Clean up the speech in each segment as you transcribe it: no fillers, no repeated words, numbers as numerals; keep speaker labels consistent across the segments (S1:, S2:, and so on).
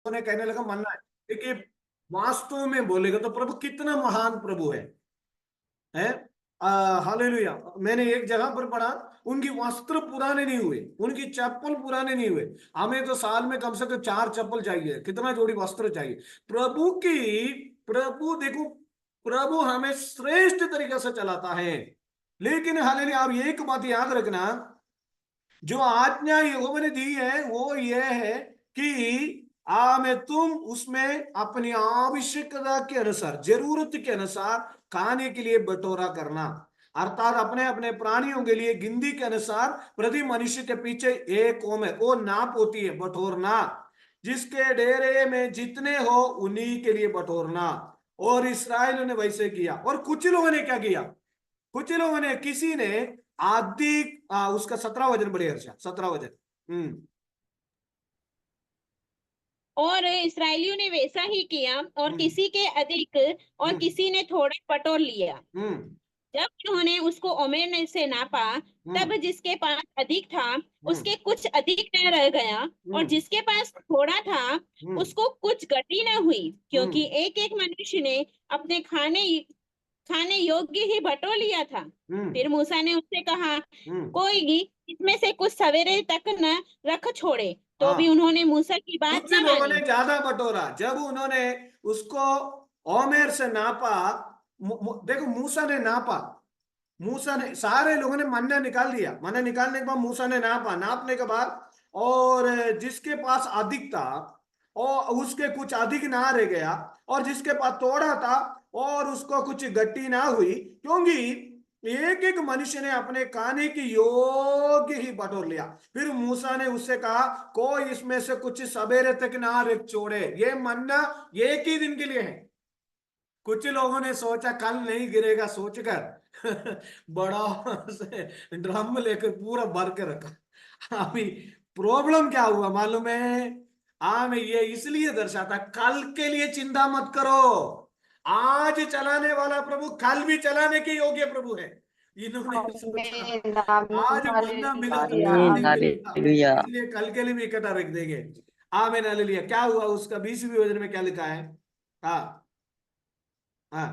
S1: उन्हें कहने लगा मन्ना है। देखिए वास्तव में बोलेगा तो प्रभु कितना महान प्रभु है। हालेलुया। मैंने एक जगह पर पढ़ा, उनकी वस्त्र पुराने नहीं हुए, उनकी चप्पल पुराने नहीं हुए। हमें तो साल में कम से कम 4 चप्पल चाहिए, कितना जोड़ी वस्त्र चाहिए। प्रभु की, प्रभु देखो, प्रभु हमें श्रेष्ठ तरीके से चलाता है। लेकिन हालेलुया, आप एक बात याद रखना, जो आज्ञा यहोवा ने दी है वो ये है कि में तुम उसमें अपनी आवश्यकता के अनुसार, जरूरत के अनुसार खाने के लिए बटोरा करना, अर्थात अपने अपने प्राणियों के लिए गिनती के अनुसार प्रति मनुष्य के पीछे एक ओम है, वो नाप होती है बटोरना। जिसके डेरे में जितने हो उन्हीं के लिए बटोरना। और इसराइल ने वैसे किया। और कुछ लोगों ने क्या किया, कुछ लोगों ने, किसी ने आदि उसका 17 वजन बढ़िया, 17 वजन।
S2: और इसराइलियों ने वैसा ही किया, और किसी के अधिक और किसी ने थोड़ा बटोर लिया। जब उन्होंने उसको ओमेर से नापा, तब जिसके पास अधिक था उसके कुछ अधिक न रह गया, और जिसके पास थोड़ा था उसको कुछ घटी न हुई, क्योंकि एक एक मनुष्य ने अपने खाने योग्य ही बटोर लिया था। फिर मूसा ने उससे कहा, कोई इसमें से कुछ सवेरे तक न रख छोड़े। तो भी उन्होंने मूसा की बात
S1: कुछ
S2: न
S1: लोगों
S2: मानी।
S1: ने ज्यादा बटोरा। जब उन्होंने उसको ओमेर से नापा, देखो मूसा ने नापा, मूसा ने, सारे लोगों ने मन्ना निकाल दिया, मन्ना निकालने के बाद मूसा ने नापा, नापने के बाद और जिसके पास अधिक था और उसके कुछ अधिक ना रह गया, और जिसके पास थोड़ा था और उसको कुछ गट्टी ना हुई, क्योंकि एक एक मनुष्य ने अपने खाने के योग्य ही बटोर लिया। फिर मूसा ने उससे कहा, कोई इसमें से कुछ सवेरे तक ना रख छोड़े, ये मन्ना एक ही दिन के लिए है। कुछ लोगों ने सोचा कल नहीं गिरेगा सोचकर बड़ा से ड्रम लेकर पूरा भर के रखा। अभी प्रॉब्लम क्या हुआ मालूम है? मैं ये इसलिए दर्शाता, कल के लिए चिंता मत करो। आज चलाने वाला प्रभु कल भी चलाने के योग्य प्रभु है। इन्होंने सोचा
S3: आमीन,
S1: आज
S3: आमीन,
S1: मन्ना मिला तो कल
S3: हालेलुया,
S1: नहीं मिलेगा,
S4: हालेलुया।
S1: इसलिए कल के लिए भी इकट्ठा रख देंगे। आमीन हालेलुया। क्या हुआ उसका 20वीं वजन में क्या लिखा है? हाँ हाँ।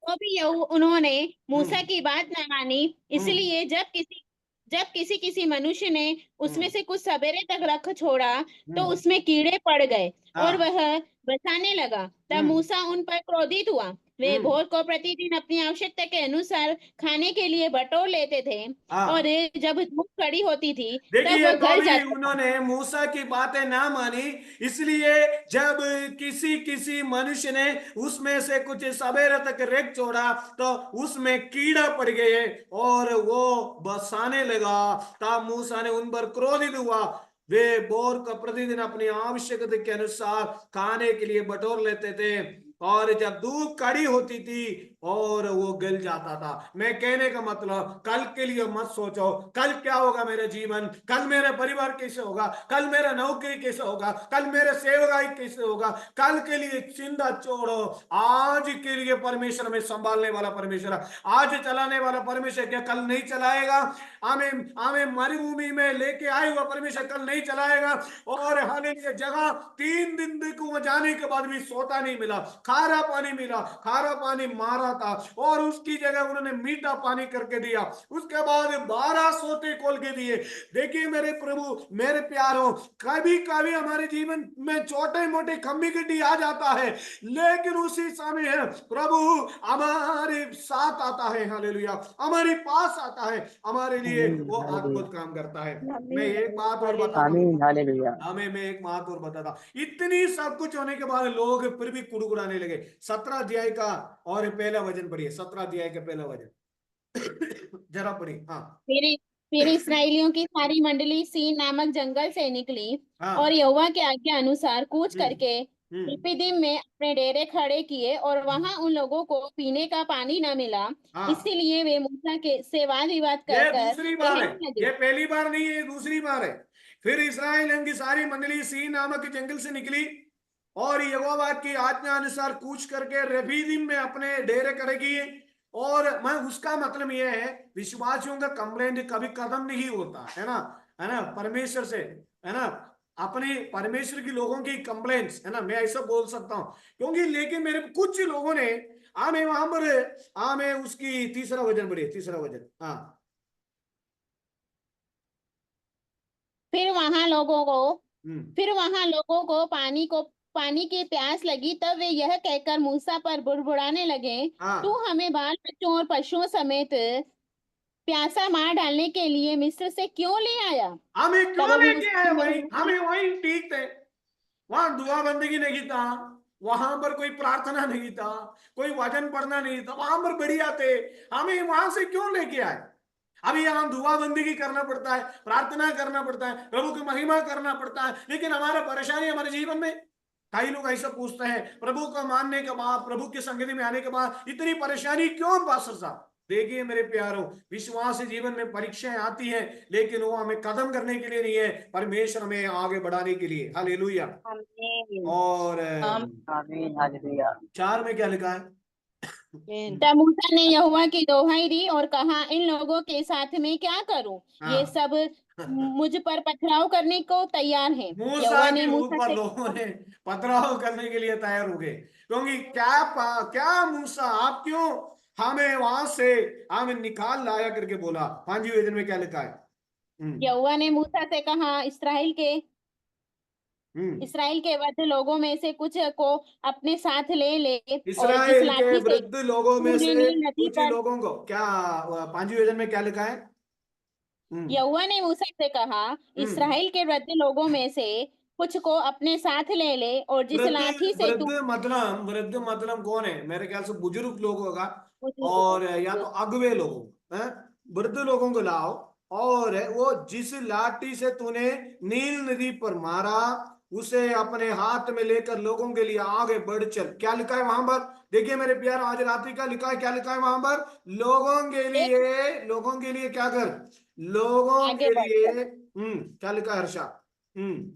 S2: तो भी उन्होंने मूसा
S1: हम्म
S2: की बात न मानी।
S1: हम्म
S2: इसलिए जब किसी किसी मनुष्य ने उसमें
S1: हम्म
S2: से कुछ सवेरे तक रख छोड़ा, तो
S1: हम्म
S2: उसमें कीड़े पड़ गए और
S1: हाँ
S2: वह बचाने लगा। तब
S1: हम्म
S2: मूसा उन पर क्रोधित हुआ। वे
S1: हम्म
S2: भोर को प्रतिदिन अपनी आवश्यकता के अनुसार खाने के लिए बटोर लेते थे, और
S1: हाँ।
S2: जब धूप खड़ी होती थी तब
S1: देखिए
S2: वह
S1: तो
S2: गल
S1: भी
S2: जाता था।
S1: उन्होंने मूसा की बातें ना मानी, इसलिए जब किसी किसी मनुष्य ने उसमें से कुछ सवेरे तक रेत छोड़ा तो उसमें कीड़ा पड़ गए और वो बसाने लगा। तब मूसा ने उन पर क्रोधित हुआ। वे बोर का प्रतिदिन अपनी आवश्यकता के अनुसार खाने के लिए बटोर लेते थे, और जब धूप कड़ी होती थी और वो गल जाता था। मैं कहने का मतलब, कल के लिए मत सोचो कल क्या होगा मेरे जीवन, कल मेरा परिवार कैसे होगा, कल मेरा नौकरी कैसे होगा, कल मेरे सेवकाई कैसे होगा, कल के लिए चिंता छोड़ो। आज के लिए परमेश्वर में संभालने वाला परमेश्वर, आज चलाने वाला परमेश्वर क्या कल नहीं चलाएगा? हमें हमें मरुभूमि में लेके आए हुआ परमेश्वर कल नहीं चलाएगा? और हालेलुया, जगह 3 दिन तक वहां जाने के बाद भी सोता नहीं मिला, खारा पानी मिला, खारा पानी मारा था और उसकी जगह उन्होंने मीठा पानी करके दिया। उसके बाद 12 सोते खोल के दिए। देखिए मेरे प्रभु, मेरे प्यारों, कभी कभी हमारे जीवन में छोटे मोटे खम्मी गड्डी आ जाता है, लेकिन उसी समय है प्रभु हमारे साथ आता है। हालेलुया, हमारे पास आता है, हमारे लिए
S4: आमीन
S1: वो
S4: हालेलुया।
S1: अद्भुत काम करता है। मैं
S3: आमीन,
S1: एक बात और बताता हूँ,
S4: आमीन हालेलुया।
S1: हमें, मैं एक बात और बताता, इतनी सब कुछ होने के बाद लोग फिर भी कुड़कुड़ाने लगे। 17 अध्याय का और पहला वचन पढ़िए, 17 अध्याय का पहला वचन जरा पढ़िए। हाँ
S2: फिर फिर इसराइलियों की सारी मंडली सीन नामक जंगल से निकली, और
S1: हाँ।
S2: यहोवा के आज्ञा अनुसार कूच
S1: हम्म
S2: करके
S1: हम्म
S2: रिपिदिम में अपने डेरे खड़े किए, और वहां उन लोगों को पीने का पानी न मिला।
S1: हाँ।
S2: इसीलिए वे मूसा के से वाद विवाद कर
S1: ये
S2: कर
S1: दूसरी बार है,
S2: कहने लगे।
S1: ये पहली बार नहीं है, ये दूसरी बार है। फिर इसराइल की सारी मंडली सीन नामक जंगल से निकली और यहोवा की आज्ञा अनुसार कूच करके रेफीदीम में अपने डेरे खड़े किए। और मैं उसका मतलब यह है, विश्वासियों का कंप्लेंट कभी खत्म नहीं होता है ना, है ना, परमेश्वर से, है ना। अपने परमेश्वर की लोगों की कंप्लेंट्स है ना, मैं ऐसा बोल सकता हूं, क्योंकि लेकिन मेरे कुछ लोगों ने आमे वहां पर आमे उसकी तीसरा वजन बढ़े, तीसरा वजन, हाँ।
S2: फिर वहां लोगों को
S1: हम्म।
S2: फिर वहां लोगों को पानी की प्यास लगी, तब वे यह कहकर मूसा पर बुड़बुड़ाने लगे, तू
S1: हाँ
S2: हमें बाल बच्चों और पशुओं समेत प्यासा मार डालने के लिए मिस्र से क्यों ले आया।
S1: हमें क्यों
S2: तब
S1: लेके
S2: मूसा
S1: आए
S2: ने
S1: भाई, हमें वही ठीक थे, वहां दुआ बंदगी नहीं था, वहां पर कोई प्रार्थना नहीं था, कोई वचन पढ़ना नहीं था, वहां पर बढ़िया थे, हमें वहां से क्यों लेके आए। अभी यहाँ दुआ बंदगी करना पड़ता है, प्रार्थना करना पड़ता है, प्रभु की महिमा करना पड़ता है, लेकिन हमारा परेशानी हमारे जीवन में, कई लोग ऐसा पूछते हैं प्रभु को मानने के बाद, प्रभु की संगति में आने के बाद इतनी परेशानी क्यों पास्टर साहब। देखिए मेरे प्यारों, विश्वास जीवन में परीक्षाएं आती हैं, लेकिन वो हमें कदम करने के लिए नहीं है, परमेश्वर हमें आगे बढ़ाने के लिए। हालेलुया।
S2: आमीन।
S1: और
S3: आमीन हालेलुया।
S1: 4 में क्या लिखा है?
S2: तब मूसा ने यहोवा की दोहाई दी और कहा, इन लोगों के साथ में क्या करूं, ये
S1: हाँ।
S2: सब मुझ पर पथराव करने को तैयार हैं।
S1: मूसा
S2: यहोवा ने
S1: के
S2: मूसा
S1: ऊपर
S2: से
S1: लोगों
S2: कहा,
S1: ने पथराव करने के लिए तैयार हो गए, क्योंकि क्या क्या मूसा आप क्यों हमें वहां से हमें निकाल लाया करके बोला। हाँ जी, वेदन में क्या लिखा है? हम्म।
S2: यहोवा ने मूसा से कहा,
S1: हम्म।
S2: इसराइल के वृद्ध लोगों में से कुछ को अपने साथ ले ले, और जिस
S1: इसराइल के
S2: लाठी से
S1: वृद्ध लोगों में
S2: तूने
S1: से
S2: नील नदी
S1: कुछ
S2: पर
S1: लोगों को क्या, पांचवी वेदन में क्या लिखा है? हम्म।
S2: यहोवा ने मूसा से कहा,
S1: हम्म।
S2: इसराइल के वृद्ध लोगों में से कुछ को अपने साथ ले ले, और जिस
S1: वृद्ध,
S2: लाठी से तू
S1: वृद्ध मतलब कौन है? मेरे ख्याल से बुजुर्ग लोग होगा,
S2: बुजुर्ग
S1: और या तो अगवे लोगों हैं, वृद्ध लोगों को लाओ, और वो जिस लाठी से तूने नील नदी पर मारा उसे अपने हाथ में लेकर लोगों के लिए आगे बढ़ चल। क्या लिखा है वहां पर? देखिए मेरे प्यार, आज रात्रि का लिखा है, क्या लिखा है वहां पर? लोगों के लिए क्या कर, लोगों
S2: आगे
S1: के लिए।
S2: बढ़कर
S1: क्या लिखा है हर्षा? हम्म।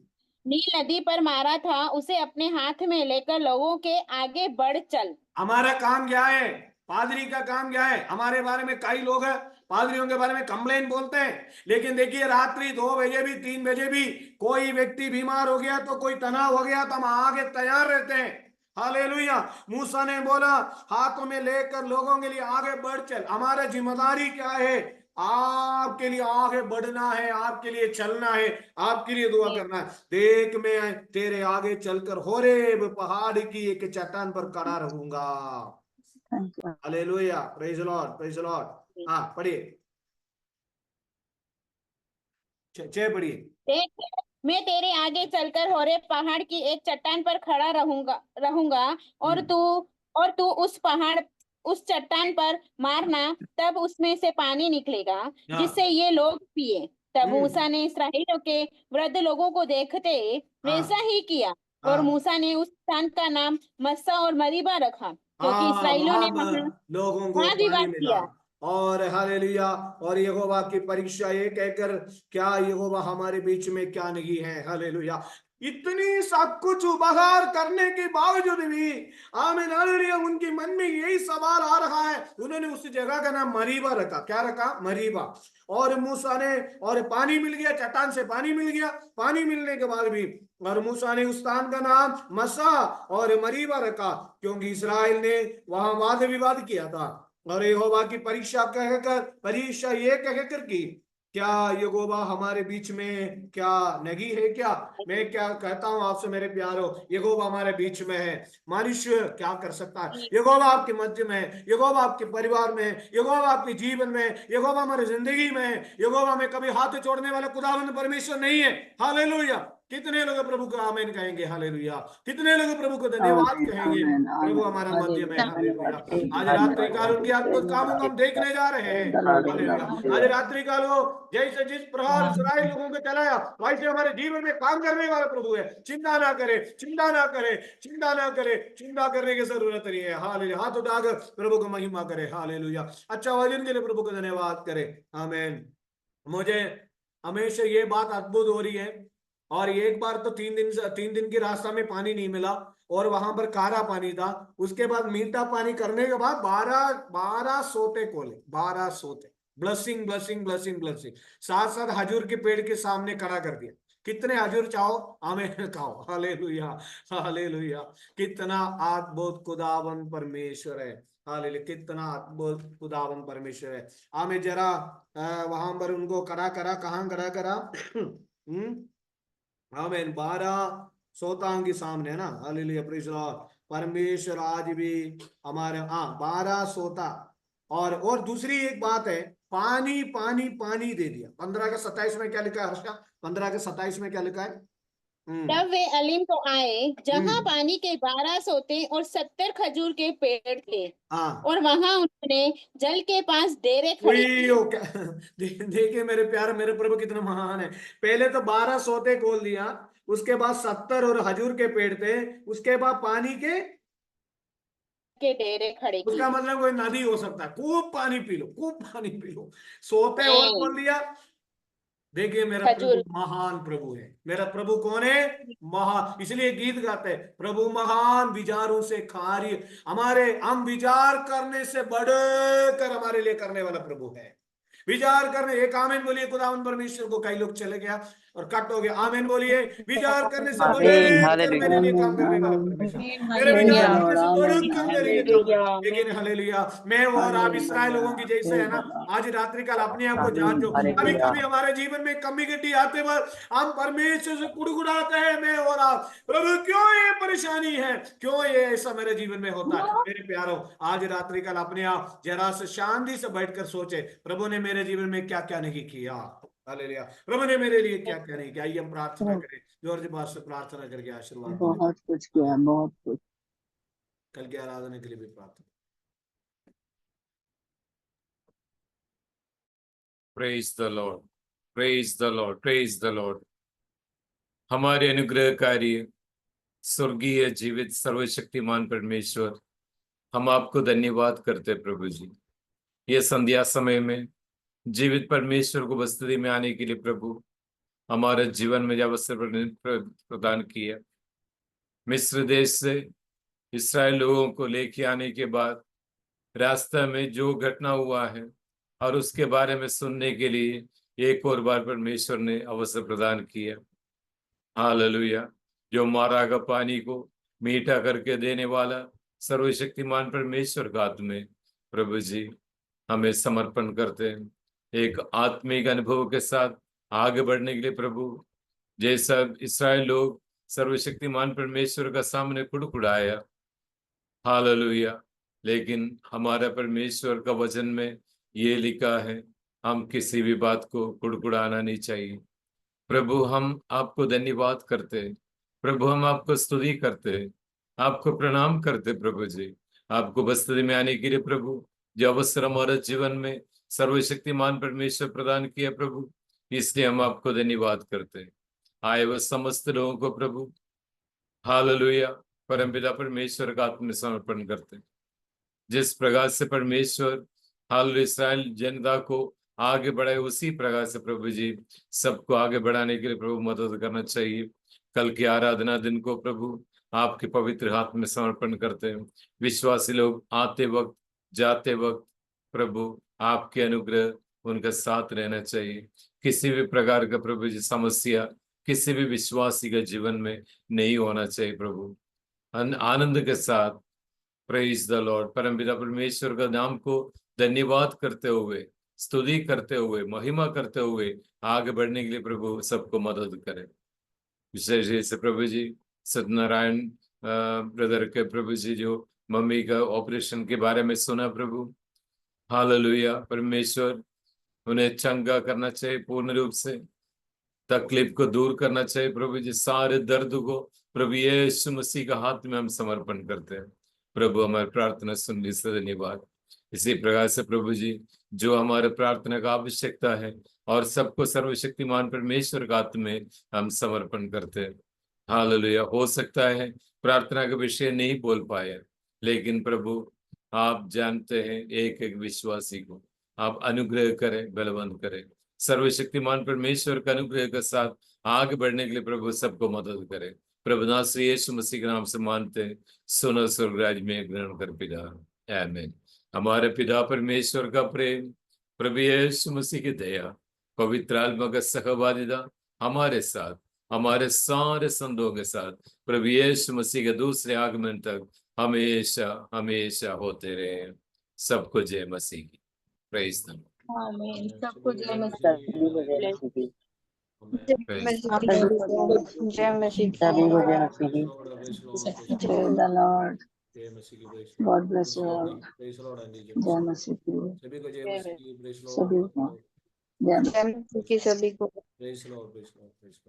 S2: नील नदी पर मारा था, उसे अपने हाथ में लेकर लोगों के आगे बढ़ चल।
S1: हमारा काम क्या है? पादरी का काम क्या है? हमारे बारे में कई लोग हैं, पादरियों के बारे में कंप्लेन बोलते हैं, लेकिन देखिए रात्रि 2 बजे भी, 3 बजे भी कोई व्यक्ति बीमार हो गया तो, कोई तनाव हो गया तो हम आगे तैयार रहते हैं। हालेलुया। मूसा ने बोला हाथों में लेकर लोगों के लिए आगे बढ़ चल। हमारा जिम्मेदारी क्या है? आपके लिए आगे बढ़ना है, आपके लिए चलना है, आपके लिए दुआ करना है। देख मैं तेरे आगे चलकर होरेब पहाड़ की एक चट्टान पर खड़ा रहूंगा। Hallelujah, praise Lord, praise Lord. हाँ पढ़िए, 6 पढ़िए।
S2: देख, मैं तेरे आगे चलकर होरेब पहाड़ की एक चट्टान पर खड़ा रहूंगा रहूंगा और
S1: हम्म।
S2: तू उस चट्टान पर मारना, तब उसमें से पानी निकलेगा, जिससे
S1: हाँ।
S2: ये लोग पिए। तब
S1: हम्म।
S2: मूसा ने इसराइलियों के वृद्ध लोगों को देखते वैसा
S1: हाँ।
S2: ही किया, और
S1: हाँ।
S2: मूसा ने उस स्थान का नाम मस्सा और मरीबा रखा, क्योंकि
S1: हाँ
S2: इसराइलियों ने
S1: वहां लोगों को
S2: वाद
S1: पानी
S2: विवाद
S1: मिला।
S2: किया।
S1: और हालेलुया। और यहोवा की परीक्षा ये कहकर, क्या यहोवा हमारे बीच में क्या नहीं है? हालेलुया। इतनी सब कुछ उपहार करने के बावजूद भी आमीन हालेलुया, उनके मन में यही सवाल आ रहा है। उन्होंने उस जगह का नाम मरीबा रखा। क्या रखा? मरीबा। और मूसा ने, और पानी मिल गया, चट्टान से पानी मिल गया। पानी मिलने के बाद भी, और मूसा ने उस स्थान का नाम मसा और मरीबा रखा, क्योंकि इसराइल ने वहां वाद विवाद किया था। और यहोवा की परीक्षा ये कहकर की, क्या यहोवा हमारे बीच में क्या नहीं है? क्या मैं क्या कहता हूं आपसे मेरे प्यारो, यहोवा हमारे बीच में है। मनुष्य क्या कर सकता है? यहोवा आपके मध्य में है, यहोवा आपके परिवार में है, यहोवा आपके जीवन में है, यहोवा हमारी जिंदगी में है। यहोवा में कभी हाथ छोड़ने वाला खुदावंद परमेश्वर नहीं है। हालेलुया। कितने लोग प्रभु को आमीन कहेंगे? हालेलुया। कितने लोग प्रभु को धन्यवाद
S3: आमीन
S1: कहेंगे?
S3: आमीन
S1: प्रभु
S3: आमीन
S1: हमारा मध्य में है।
S3: Hallelujah
S1: hallelujah.
S3: धन्यवाद
S1: आज रात्रि
S3: धन्यवाद
S1: काल उनके अद्भुत कामों को हम देखने जा रहे हैं। हालेलुया। आज
S3: हालेलुया
S1: रात्रि काल वो जैसे जिस प्रकार इस्राएल लोगों को चलाया, वैसे हमारे जीवन में काम करने वाला प्रभु है। चिंता ना करे, चिंता ना करे, चिंता ना करे, चिंता करने की जरूरत नहीं है। हालेलुया। हाथ उठाकर प्रभु को महिमा करे। हालेलुया। अच्छा वचन के लिए प्रभु को धन्यवाद करे। आमीन। मुझे हमेशा ये बात अद्भुत हो रही है। और एक बार तो 3 दिन की रास्ता में पानी नहीं मिला, और वहां पर खारा पानी था। उसके बाद मीठा पानी करने के बाद 12 सोते खोले, 12 सोते, ब्लसिंग ब्लसिंग ब्लसिंग ब्लसिंग, साथ साथ खजूर के पेड़ के सामने खड़ा कर दिया कितने हजूर चाहो आमीन खाओ। Hallelujah, hallelujah. कितना अद्भुत खुदावन परमेश्वर है। हालेलुया, कितना अद्भुत खुदावन परमेश्वर है। आमीन। जरा वहां पर उनको खड़ा करा, कहाँ खड़ा करा? आमीन। 12 श्रोताओं के सामने है ना। Hallelujah, praise the Lord. परमेश्वर आज भी हमारे 12 श्रोता। और दूसरी एक बात है, पानी पानी पानी दे दिया। 15 के 27 में क्या लिखा है हर्षा? 15 के 27 में क्या लिखा है?
S2: तब वे एलिम को आए, जहां
S1: हम्म।
S2: पानी के 12 सोते और 70 खजूर के पेड़ थे,
S1: हाँ,
S2: और वहां उन्होंने जल के पास डेरे खड़े
S1: वही
S2: किए।
S1: हो क्या। देखिए मेरे प्यार, मेरे प्रभु कितना महान है। पहले तो 12 सोते खोल दिया, उसके बाद 70 और खजूर के पेड़ थे, उसके बाद पानी
S2: के डेरे खड़े
S1: उसका
S2: किए।
S1: मतलब कोई नदी हो सकता है। खूब पानी पी लो, खूब पानी पी लो। सोते और खोल दिया। देखिए मेरा प्रभु
S2: खजूर।
S1: महान प्रभु है। मेरा प्रभु कौन है? महान। इसलिए गीत गाते हैं, प्रभु महान विचारों से कार्य, हमारे हम विचार करने से बढ़कर हमारे लिए करने वाला प्रभु है। विचार करने, एक आमीन बोलिए खुदावंद परमेश्वर को। कई लोग चले गया और कट हो गया। आमीन बोलिए। विचार करने से
S3: आमीन।
S1: बढ़कर मेरे
S3: हालेलुया।
S1: लिए काम करने वाला परमेश्वर, मेरे विचार
S3: हालेलुया
S1: करने
S3: लॉर्ड।
S1: से
S3: आमीन।
S1: बढ़कर मेरे लिए काम
S3: हालेलुया।
S1: कर। लेकिन हालेलुया, मैं और आप इसराइल
S3: हालेलुया।
S1: लोगों की जैसे है ना। आज रात्रि काल अपने आप को
S3: आमीन।
S1: जांचो। कभी
S3: हालेलुया।
S1: कभी हमारे जीवन में कमी गिट्टी आते वक्त हम परमेश्वर से कुड़कुड़ाते हैं, मैं और आप, प्रभु क्यों ये परेशानी है, क्यों ये ऐसा मेरे जीवन में होता है? मेरे प्यारों, आज रात्रि काल अपने आप जरा से शांति से बैठकर सोचे, प्रभु ने मेरे जीवन में क्या क्या नहीं किया। हालेलुया, प्रभु ने मेरे लिए क्या क्या नहीं किया। आइए हम प्रार्थना करें, जोर से बात से प्रार्थना करके आशीर्वाद मिले।
S3: बहुत कुछ किया, बहुत कुछ।
S1: कल की आराधना के लिए भी प्रार्थना।
S4: Praise the Lord, praise the Lord, praise the Lord. हमारे अनुग्रहकारी स्वर्गीय जीवित सर्वशक्तिमान परमेश्वर, हम आपको धन्यवाद करते प्रभु जी। ये संध्या समय में जीवित परमेश्वर को बस्तरी में आने के लिए प्रभु हमारे जीवन में जो अवसर प्रदान किया। मिस्र देश से इस्राएल लोगों को लेके आने के बाद रास्ते में जो घटना हुआ है और उसके बारे में सुनने के लिए एक और बार परमेश्वर ने अवसर प्रदान किया। हालेलुया। जो मारा गया पानी को मीठा करके देने वाला सर्वशक्तिमान परमेश्वर का हाथ में प्रभु जी हमें समर्पण करते हैं, एक आत्मिक अनुभव के साथ आगे बढ़ने के लिए प्रभु। जैसा इस्राएल लोग सर्वशक्तिमान परमेश्वर का सामने कुड़कुड़ाया, हालेलुया, लेकिन हमारा परमेश्वर का वचन में ये लिखा है, हम किसी भी बात को कुड़कुड़ाना नहीं चाहिए। प्रभु हम आपको धन्यवाद करते हैं, प्रभु हम आपको स्तुति करते हैं, आपको प्रणाम करते प्रभु जी। आपको बस्तरी में आने के लिए प्रभु जो अवसर हमारे जीवन में सर्वशक्तिमान परमेश्वर प्रदान किया प्रभु, इसलिए हम आपको धन्यवाद करते हैं। आए वह समस्त लोगों को प्रभु हालेलुया परमपिता परमेश्वर का आत्म समर्पण करते हैं। जिस प्रकार से परमेश्वर हाल इस्राएल जनता को आगे बढ़ाए, उसी प्रकार से प्रभु जी सबको आगे बढ़ाने के लिए प्रभु मदद करना चाहिए। कल की आराधना दिन को प्रभु आपके पवित्र हाथ में समर्पण करते हैं। विश्वासी लोग आते वक्त जाते वक्त प्रभु आपके अनुग्रह उनका साथ रहना चाहिए। किसी भी प्रकार का प्रभु जी समस्या किसी भी विश्वासी के जीवन में नहीं होना चाहिए प्रभु। आनंद के साथ प्रेज द लॉर्ड परमपिता परमेश्वर का नाम को धन्यवाद करते हुए, स्तुति करते हुए, महिमा करते हुए आगे बढ़ने के लिए प्रभु सबको मदद करे। विशेष रूप से प्रभु जी सत्यनारायण ब्रदर के प्रभु जी जो मम्मी का ऑपरेशन के बारे में सुना प्रभु, हालेलुया, परमेश्वर उन्हें चंगा करना चाहिए, पूर्ण रूप से तकलीफ को दूर करना चाहिए प्रभु जी। सारे दर्द को प्रभु यीशु मसीह का हाथ में हम समर्पण करते हैं। प्रभु हमारी प्रार्थना सुनने से धन्यवाद। इसी प्रकार से प्रभु जी जो हमारे प्रार्थना का आवश्यकता है और सबको सर्वशक्तिमान परमेश्वर का हाथ में हम समर्पण करते हैं। हालेलुया। हो सकता है प्रार्थना का विषय नहीं बोल पाए, लेकिन प्रभु आप जानते हैं एक एक विश्वासी को आप अनुग्रह करें, बलवंत करें। सर्वशक्तिमान परमेश्वर का अनुग्रह के साथ आगे बढ़ने के लिए प्रभु सबको मदद करे। प्रभु नाथ श्री यीशु मसीह के नाम से मानते हैं, सुनो स्वर्गराज में ग्रहण कर पिता, आमीन। हमारे पिता परमेश्वर का प्रेम, प्रभु यीशु मसीह की दया, पवित्र आत्मा का सहभागिता हमारे साथ हमारे सारे संतों के साथ प्रभु यीशु मसीह के दूसरे आगमन तक हमेशा हमेशा होते रहे। सबको जय मसीह की। Praise the Lord.
S3: आमीन। सबको जय मसीह। सभी को जय मसीह की।
S4: प्रेज
S3: जय मसीह। सभी को जय मसीह की। Praise the Lord.
S1: जय मसीह की।
S3: God bless you all.
S1: Praise Lord aunty ji.
S3: जय मसीह की।
S1: सभी को जय मसीह की। प्रेज
S3: सभी
S1: लॉर्ड।
S3: को जय मसीह की। सभी को
S1: praise Lord. Praise Lord. Praise Lord.